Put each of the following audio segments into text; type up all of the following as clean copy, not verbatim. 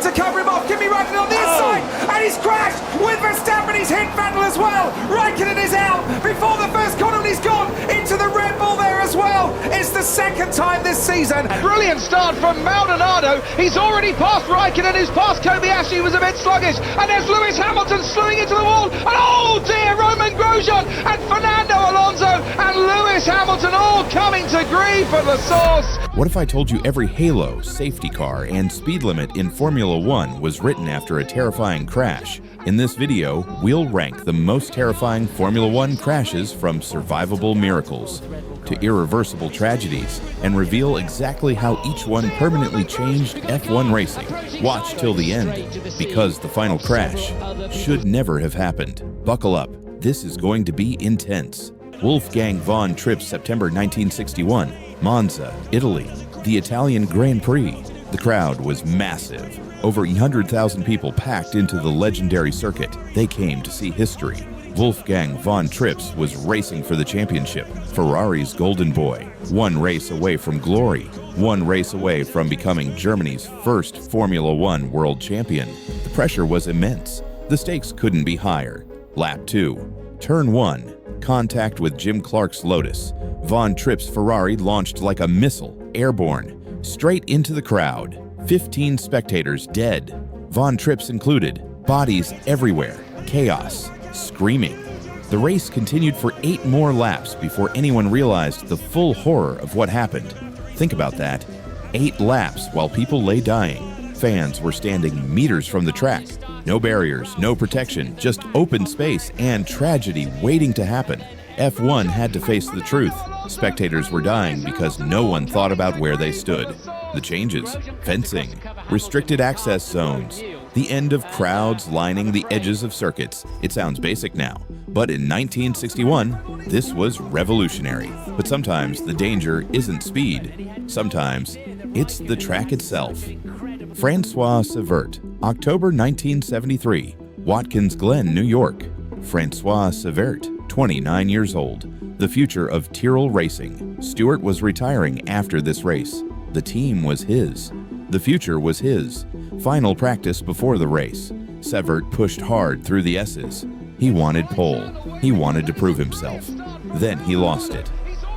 to cover him off. Kimi Raikkonen on the inside, and he's crashed with Verstappen. He's hit Vettel as well. Raikkonen is out before the first corner, and he's gone into the Red Bull there as well. It's the second time this season. Brilliant start from Maldonado. He's already passed Raikkonen, who's passed Kobayashi, who was a bit sluggish, and there's Lewis Hamilton slewing into the wall, and oh dear, Roman Grosjean and Fernando Alonso and Lewis Hamilton all coming to grief at the source. What if I told you every halo, safety car, and speed limit in Formula One was written after a terrifying crash? In this video, we'll rank the most terrifying Formula One crashes from survivable miracles to irreversible tragedies and reveal exactly how each one permanently changed F1 racing. Watch till the end, because the final crash should never have happened. Buckle up, this is going to be intense. Wolfgang von Trips, September 1961, Monza, Italy, the Italian Grand Prix. The crowd was massive. Over 100,000 people packed into the legendary circuit. They came to see history. Wolfgang von Trips was racing for the championship, Ferrari's golden boy, one race away from glory, one race away from becoming Germany's first Formula One world champion. The pressure was immense. The stakes couldn't be higher. Lap 2. Turn 1. Contact with Jim Clark's Lotus. Von Trips' Ferrari launched like a missile, airborne, straight into the crowd. 15 spectators dead. Von Trips included. Bodies everywhere. Chaos. Screaming. The race continued for 8 more laps before anyone realized the full horror of what happened. Think about that. 8 laps while people lay dying. Fans were standing meters from the track. No barriers, no protection, just open space and tragedy waiting to happen. F1 had to face the truth. Spectators were dying because no one thought about where they stood. The changes, fencing, restricted access zones, the end of crowds lining the edges of circuits. It sounds basic now, but in 1961, this was revolutionary. But sometimes the danger isn't speed. Sometimes it's the track itself. François Cevert, October 1973, Watkins Glen, New York. François Cevert, 29 years old. The future of Tyrrell racing. Stewart was retiring after this race. The team was his. The future was his. Final practice before the race. Cevert pushed hard through the S's. He wanted pole. He wanted to prove himself. Then he lost it.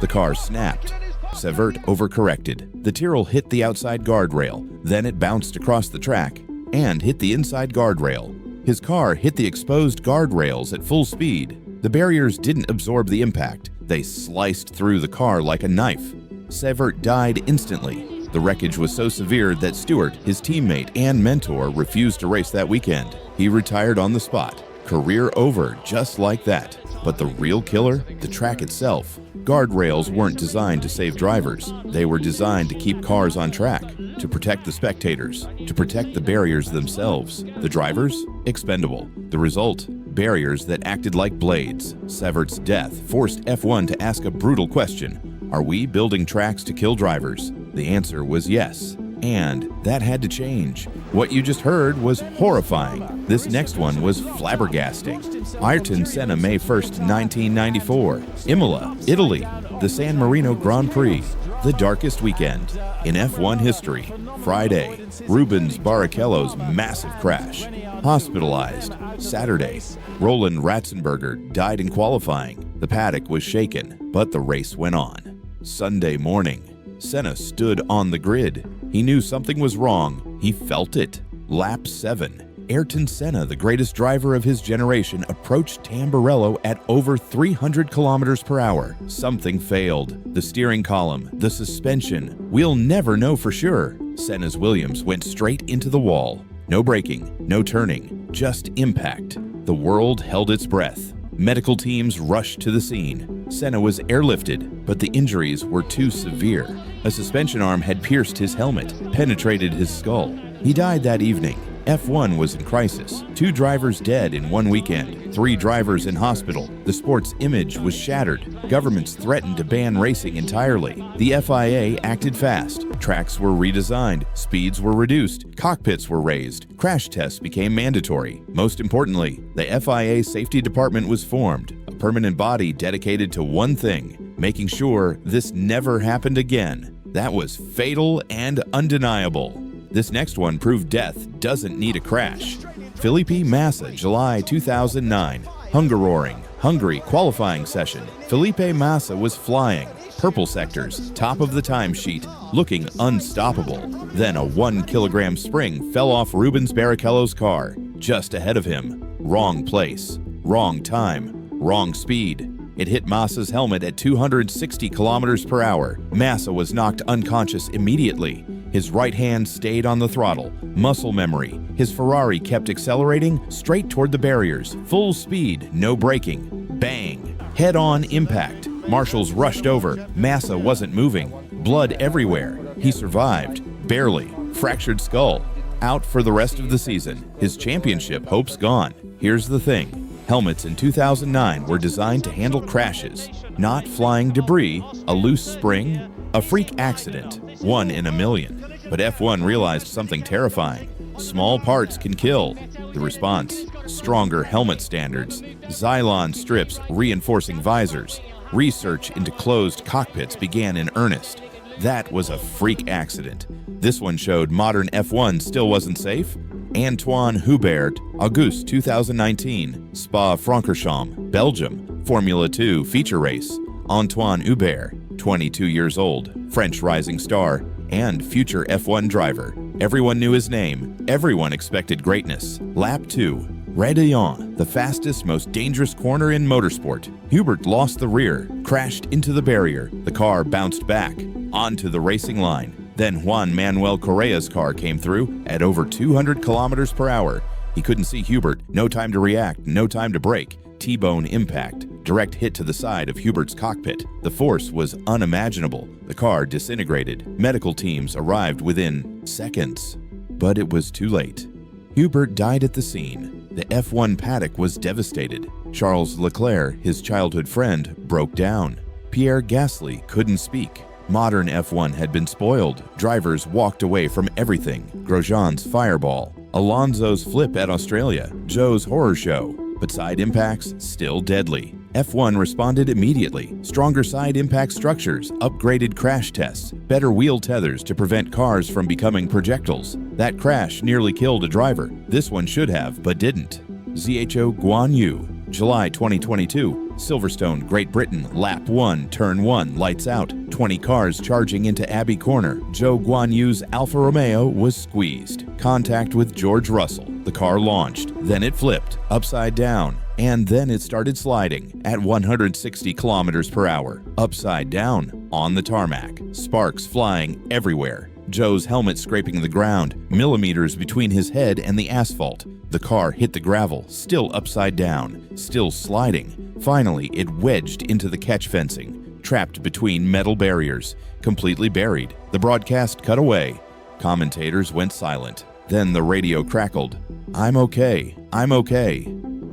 The car snapped. Cevert overcorrected. The Tyrrell hit the outside guardrail. Then it bounced across the track and hit the inside guardrail. His car hit the exposed guardrails at full speed. The barriers didn't absorb the impact. They sliced through the car like a knife. Cevert died instantly. The wreckage was so severe that Stewart, his teammate and mentor, refused to race that weekend. He retired on the spot. Career over just like that. But the real killer? The track itself. Guardrails weren't designed to save drivers. They were designed to keep cars on track, to protect the spectators, to protect the barriers themselves. The drivers? Expendable. The result? Barriers that acted like blades. Cevert's death forced F1 to ask a brutal question. Are we building tracks to kill drivers? The answer was yes. And that had to change. What you just heard was horrifying. This next one was flabbergasting. Ayrton Senna, May 1st, 1994. Imola, Italy. The San Marino Grand Prix. The darkest weekend in F1 history. Friday, Rubens Barrichello's massive crash. Hospitalized. Saturday, Roland Ratzenberger died in qualifying. The paddock was shaken, but the race went on. Sunday morning, Senna stood on the grid. He knew something was wrong. He felt it. Lap 7. Ayrton Senna, the greatest driver of his generation, approached Tamburello at over 300 kilometers per hour. Something failed. The steering column, the suspension. We'll never know for sure. Senna's Williams went straight into the wall. No braking, no turning, just impact. The world held its breath. Medical teams rushed to the scene. Senna was airlifted, but the injuries were too severe. A suspension arm had pierced his helmet, penetrated his skull. He died that evening. F1 was in crisis. 2 drivers dead in one weekend, 3 drivers in hospital. The sport's image was shattered. Governments threatened to ban racing entirely. The FIA acted fast. Tracks were redesigned, speeds were reduced, cockpits were raised, crash tests became mandatory. Most importantly, the FIA safety department was formed, a permanent body dedicated to one thing, making sure this never happened again. That was fatal and undeniable. This next one proved death doesn't need a crash. Felipe Massa, July 2009. Hungaroring, Hungary qualifying session. Felipe Massa was flying. Purple sectors, top of the timesheet, looking unstoppable. Then a 1 kilogram spring fell off Rubens Barrichello's car, just ahead of him. Wrong place, wrong time, wrong speed. It hit Massa's helmet at 260 kilometers per hour. Massa was knocked unconscious immediately. His right hand stayed on the throttle. Muscle memory. His Ferrari kept accelerating straight toward the barriers. Full speed, no braking. Bang! Head-on impact. Marshals rushed over. Massa wasn't moving. Blood everywhere. He survived. Barely. Fractured skull. Out for the rest of the season. His championship hopes gone. Here's the thing. Helmets in 2009 were designed to handle crashes, not flying debris, a loose spring, a freak accident, 1 in a million. But F1 realized something terrifying. Small parts can kill. The response: stronger helmet standards, Xylon strips reinforcing visors. Research into closed cockpits began in earnest. That was a freak accident. This one showed modern F1 still wasn't safe. Antoine Hubert, August 2019, Spa-Francorchamps, Belgium, Formula 2 feature race. Antoine Hubert, 22 years old, French rising star, and future F1 driver. Everyone knew his name. Everyone expected greatness. Lap 2. Rédillon, the fastest, most dangerous corner in motorsport. Hubert lost the rear, crashed into the barrier. The car bounced back, onto the racing line. Then Juan Manuel Correa's car came through at over 200 kilometers per hour. He couldn't see Hubert, no time to react, no time to brake. T-bone impact, direct hit to the side of Hubert's cockpit. The force was unimaginable. The car disintegrated. Medical teams arrived within seconds. But it was too late. Hubert died at the scene. The F1 paddock was devastated. Charles Leclerc, his childhood friend, broke down. Pierre Gasly couldn't speak. Modern F1 had been spoiled. Drivers walked away from everything. Grosjean's fireball, Alonso's flip at Australia, Zhou's horror show. But side impacts still deadly. F1 responded immediately. Stronger side impact structures, upgraded crash tests, better wheel tethers to prevent cars from becoming projectiles. That crash nearly killed a driver. This one should have, but didn't. Zhou Guan Yu, July 2022. Silverstone, Great Britain, lap 1, turn 1, lights out. 20 cars charging into Abbey Corner. Zhou Guan Yu's Alfa Romeo was squeezed. Contact with George Russell. The car launched. Then it flipped, upside down. And then it started sliding at 160 kilometers per hour. Upside down, on the tarmac. Sparks flying everywhere. Zhou's helmet scraping the ground, millimeters between his head and the asphalt. The car hit the gravel, still upside down, still sliding. Finally, it wedged into the catch fencing, trapped between metal barriers, completely buried. The broadcast cut away. Commentators went silent. Then the radio crackled. "I'm okay. I'm okay."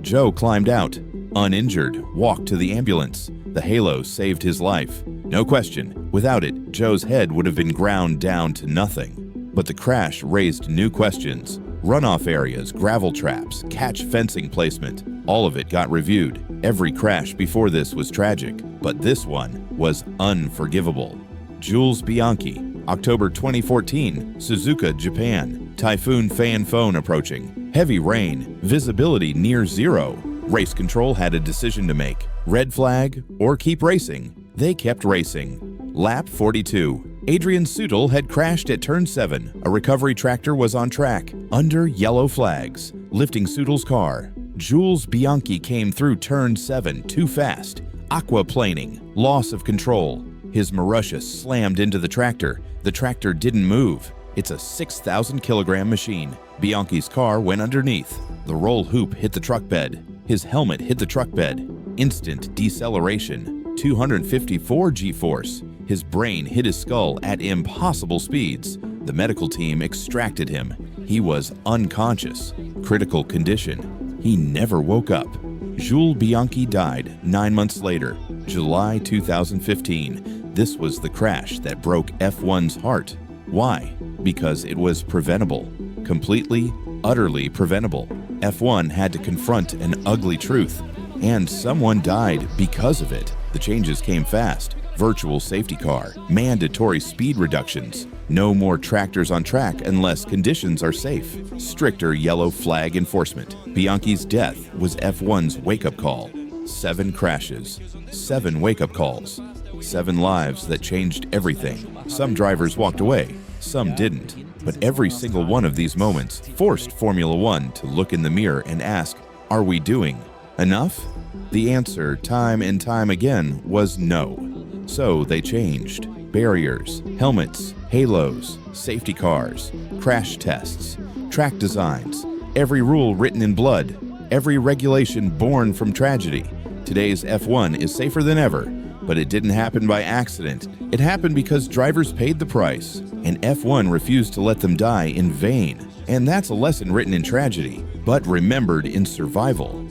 Zhou climbed out, uninjured, walked to the ambulance. The halo saved his life. No question, without it, Zhou's head would have been ground down to nothing. But the crash raised new questions. Runoff areas, gravel traps, catch fencing placement, all of it got reviewed. Every crash before this was tragic, but this one was unforgivable. Jules Bianchi, October 2014, Suzuka, Japan. Typhoon Fan approaching. Heavy rain, visibility near zero. Race control had a decision to make. Red flag or keep racing. They kept racing. Lap 42. Adrian Sutil had crashed at turn 7. A recovery tractor was on track, under yellow flags, lifting Sutil's car. Jules Bianchi came through turn 7 too fast. Aquaplaning, loss of control. His Marussia slammed into the tractor. The tractor didn't move. It's a 6,000 kilogram machine. Bianchi's car went underneath. The roll hoop hit the truck bed. His helmet hit the truck bed. Instant deceleration. 254 G-force. His brain hit his skull at impossible speeds. The medical team extracted him. He was unconscious. Critical condition. He never woke up. Jules Bianchi died 9 months later, July 2015. This was the crash that broke F1's heart. Why? Because it was preventable. Completely, utterly preventable. F1 had to confront an ugly truth, and someone died because of it. The changes came fast. virtual safety car, mandatory speed reductions, no more tractors on track unless conditions are safe, stricter yellow flag enforcement. Bianchi's death was F1's wake-up call. 7 crashes, 7 wake-up calls, 7 lives that changed everything. Some drivers walked away, some didn't. But every single one of these moments forced Formula One to look in the mirror and ask, are we doing enough? The answer, time and time again, was no. So they changed. Barriers, helmets, halos, safety cars, crash tests, track designs, every rule written in blood, every regulation born from tragedy. Today's F1 is safer than ever, but it didn't happen by accident. It happened because drivers paid the price, and F1 refused to let them die in vain. And that's a lesson written in tragedy, but remembered in survival.